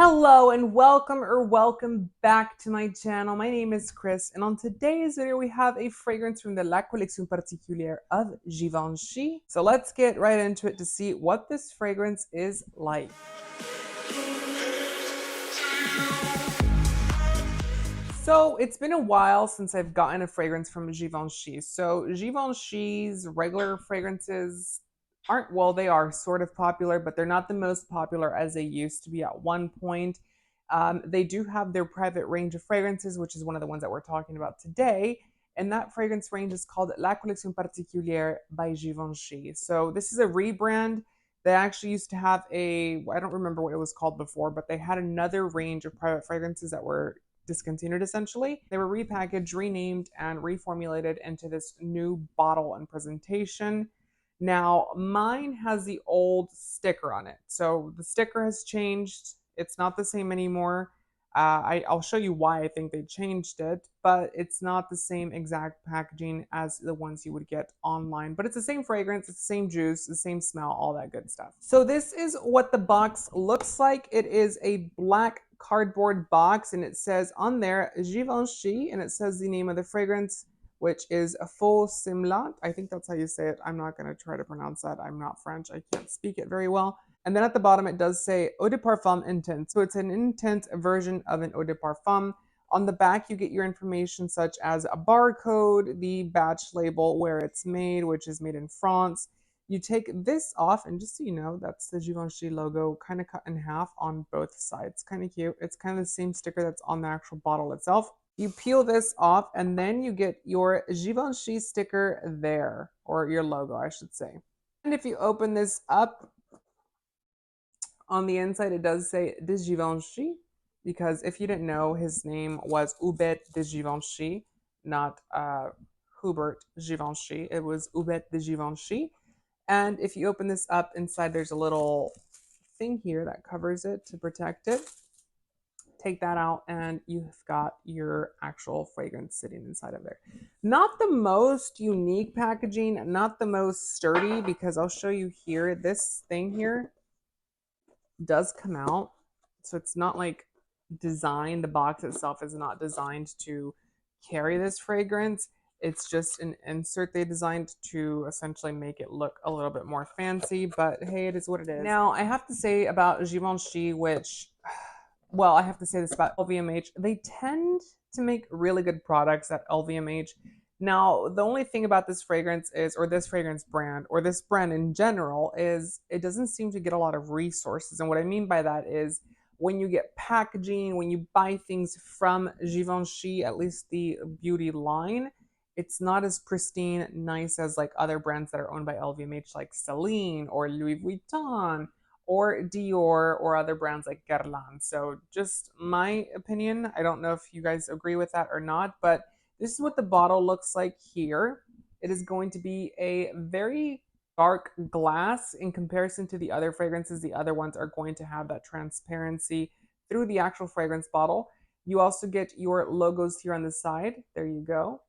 Hello and welcome back to my channel. My name is Chris, and on today's video we have a fragrance from the La Collection Particulière of Givenchy. So let's get right into it to see what this fragrance is like. So it's been a while since I've gotten a fragrance from Givenchy. So Givenchy's regular fragrances aren't, well, they are sort of popular, but they're not the most popular as they used to be at one point. They do have their private range of fragrances, which is one of the ones that we're talking about today. And that fragrance range is called La Collection Particulière by Givenchy. So this is a rebrand. They actually used to have I don't remember what it was called before, but they had another range of private fragrances that were discontinued essentially. They were repackaged, renamed, and reformulated into this new bottle and presentation. Now, mine has the old sticker on it. So the sticker has changed. It's not the same anymore. I'll show you why I think they changed it, but it's not the same exact packaging as the ones you would get online. But it's the same fragrance, it's the same juice, the same smell, all that good stuff. So this is what the box looks like. It is a black cardboard box, and it says on there Givenchy, and it says the name of the fragrance, which is a Faux Semblant. I think that's how you say it. I'm not going to try to pronounce that. I'm not French. I can't speak it very well. And then at the bottom, it does say Eau de Parfum Intense. So it's an intense version of an Eau de Parfum. On the back, you get your information such as a barcode, the batch label, where it's made, which is made in France. You take this off, and just so you know, that's the Givenchy logo kind of cut in half on both sides. Kind of cute. It's kind of the same sticker that's on the actual bottle itself. You peel this off, and then you get your Givenchy sticker there, or your logo, I should say. And if you open this up, on the inside, it does say de Givenchy, because if you didn't know, his name was Hubert de Givenchy, not Hubert Givenchy. It was Hubert de Givenchy. And if you open this up, inside there's a little thing here that covers it to protect it. Take that out, and you've got your actual fragrance sitting inside of there. Not the most unique packaging, not the most sturdy, because I'll show you here, this thing here does come out. So it's not like designed, the box itself is not designed to carry this fragrance. It's just an insert they designed to essentially make it look a little bit more fancy, but hey, it is what it is. Now, I have to say about Givenchy, which, well, I have to say this about LVMH, they tend to make really good products at LVMH. Now, the only thing about this fragrance is, or this fragrance brand, or this brand in general, is it doesn't seem to get a lot of resources. And what I mean by that is when you get packaging, when you buy things from Givenchy, at least the beauty line, it's not as pristine, nice as like other brands that are owned by LVMH, like Celine or Louis Vuitton or Dior or other brands like Guerlain. So just my opinion. I don't know if you guys agree with that or not, but this is what the bottle looks like here. It is going to be a very dark glass in comparison to the other fragrances. The other ones are going to have that transparency through the actual fragrance bottle. You also get your logos here on the side. There you go.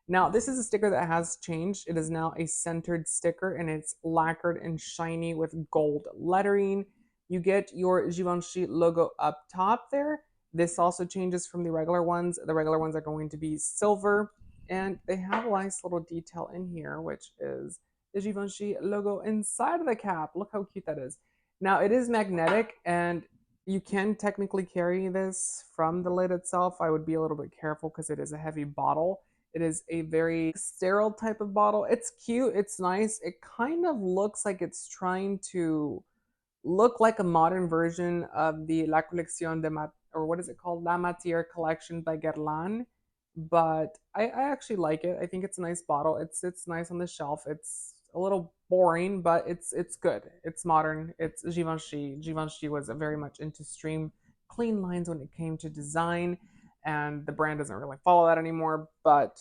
Now, this is a sticker that has changed. It is now a centered sticker, and it's lacquered and shiny with gold lettering. You get your Givenchy logo up top there. This also changes from the regular ones. The regular ones are going to be silver, and they have a nice little detail in here, which is the Givenchy logo inside of the cap. Look how cute that is. Now, it is magnetic, and you can technically carry this from the lid itself. I would be a little bit careful because it is a heavy bottle. It is a very sterile type of bottle. It's cute. It's nice. It kind of looks like it's trying to look like a modern version of the La Collection de or what is it called? La Matière collection by Guerlain. But I actually like it. I think it's a nice bottle. It sits nice on the shelf. It's a little boring, but it's good. It's modern. It's Givenchy. Givenchy was very much into stream clean lines when it came to design, and the brand doesn't really follow that anymore, but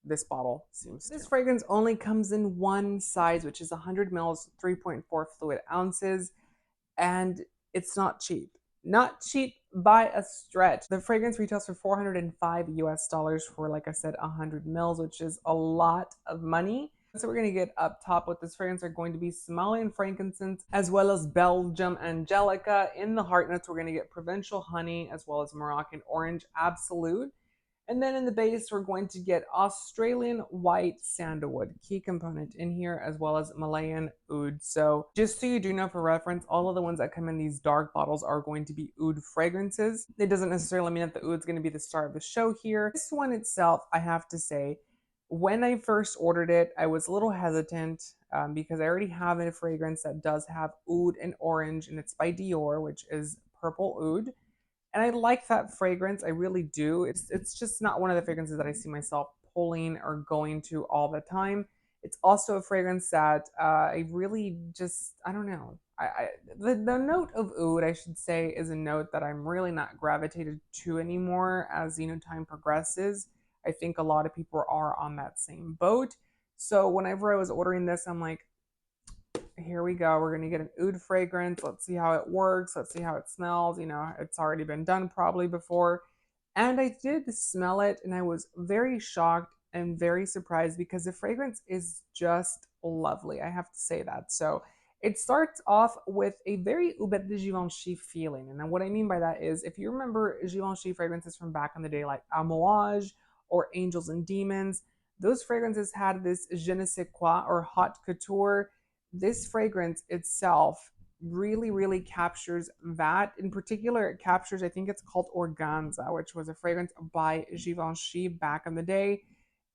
this bottle seems to. This fragrance only comes in one size, which is 100 mils, 3.4 fluid ounces, and it's not cheap. Not cheap by a stretch. The fragrance retails for $405 US for, like I said, 100 mils, which is a lot of money. So we're going to get up top with this fragrance are going to be Somalian frankincense as well as Belgium Angelica. In the heart notes, we're going to get provincial honey as well as Moroccan orange absolute. And then in the base, we're going to get Australian white sandalwood, key component in here, as well as Malayan oud. So just so you do know for reference, all of the ones that come in these dark bottles are going to be oud fragrances. It doesn't necessarily mean that the oud is going to be the star of the show here. This one itself, I have to say, when I first ordered it, I was a little hesitant because I already have a fragrance that does have oud and orange, and it's by Dior, which is purple oud. And I like that fragrance. I really do. It's just not one of the fragrances that I see myself pulling or going to all the time. It's also a fragrance that I really just I don't know. The note of oud, I should say, is a note that I'm really not gravitated to anymore as time progresses. I think a lot of people are on that same boat. So whenever I was ordering this, I'm like, here we go. We're going to get an oud fragrance. Let's see how it works. Let's see how it smells. It's already been done probably before. And I did smell it and I was very shocked and very surprised because the fragrance is just lovely. I have to say that. So it starts off with a very Hubert de Givenchy feeling. And what I mean by that is if you remember Givenchy fragrances from back in the day like Amouage or Angels and Demons, those fragrances had this je ne sais quoi or haute couture. This fragrance itself really captures that. In particular, it captures, I think it's called Organza, which was a fragrance by Givenchy back in the day.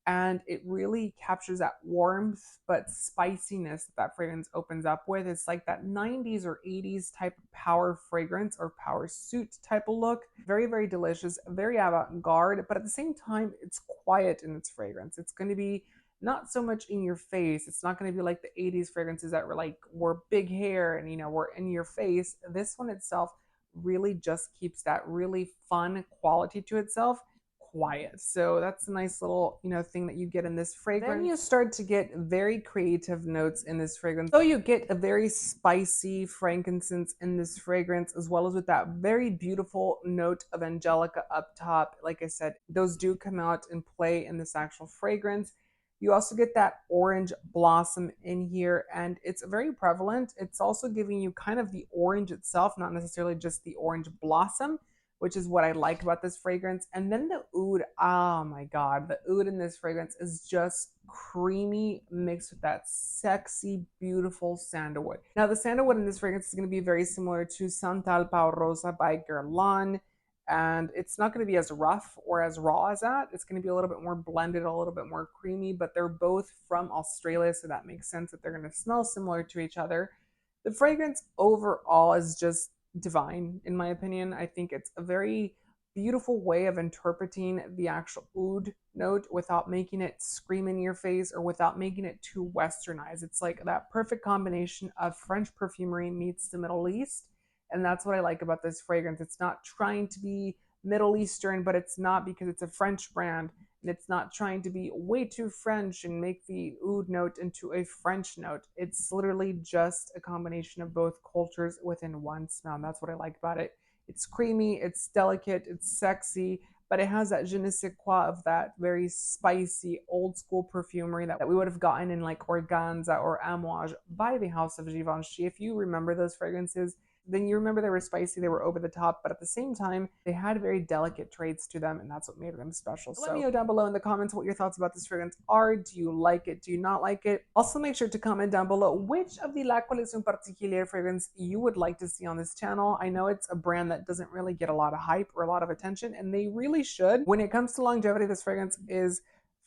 And it really captures that warmth but spiciness that fragrance opens up with. It's like that 90s or 80s type of power fragrance or power suit type of look. Very delicious, very avant-garde, but at the same time, it's quiet in its fragrance. It's going to be not so much in your face. It's not going to be like the 80s fragrances that were big hair and were in your face. This one itself really just keeps that really fun quality to itself quiet. So that's a nice little, thing that you get in this fragrance. Then you start to get very creative notes in this fragrance. So you get a very spicy frankincense in this fragrance, as well as with that very beautiful note of Angelica up top. Like I said, those do come out and play in this actual fragrance. You also get that orange blossom in here, and it's very prevalent. It's also giving you kind of the orange itself, not necessarily just the orange blossom, which is what I like about this fragrance. And then the oud, oh my God, the oud in this fragrance is just creamy mixed with that sexy, beautiful sandalwood. Now, the sandalwood in this fragrance is going to be very similar to Santal Pau Rosa by Guerlain. And it's not going to be as rough or as raw as that. It's going to be a little bit more blended, a little bit more creamy, but they're both from Australia, so that makes sense that they're going to smell similar to each other. The fragrance overall is just divine, in my opinion. I think it's a very beautiful way of interpreting the actual oud note without making it scream in your face or without making it too westernized. It's like that perfect combination of French perfumery meets the Middle East. And that's what I like about this fragrance. It's not trying to be Middle Eastern, but it's not because it's a French brand. And it's not trying to be way too French and make the oud note into a French note. It's literally just a combination of both cultures within one smell. And that's what I like about it. It's creamy, it's delicate, it's sexy, but it has that je ne sais quoi of that very spicy old school perfumery that we would have gotten in like Organza or Amouage by the house of Givenchy. If you remember those fragrances, then you remember they were spicy, they were over the top, but at the same time, they had very delicate traits to them, and that's what made them special. So let me know down below in the comments what your thoughts about this fragrance are. Do you like it? Do you not like it? Also, make sure to comment down below which of the La Collection Particulière fragrance you would like to see on this channel. I know it's a brand that doesn't really get a lot of hype or a lot of attention, and they really should. When it comes to longevity, this fragrance is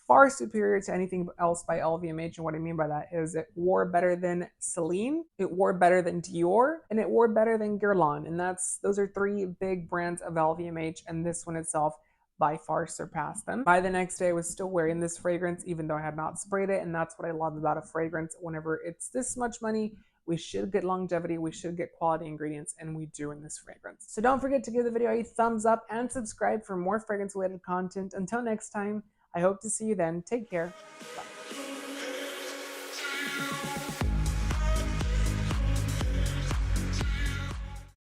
far superior to anything else by LVMH. And what I mean by that is it wore better than Celine, it wore better than Dior, and it wore better than Guerlain. And those are three big brands of LVMH, and this one itself by far surpassed them. By the next day, I was still wearing this fragrance, even though I had not sprayed it. And that's what I love about a fragrance. Whenever it's this much money, we should get longevity, we should get quality ingredients, and we do in this fragrance. So don't forget to give the video a thumbs up and subscribe for more fragrance related content. Until next time, I hope to see you then. Take care. Bye.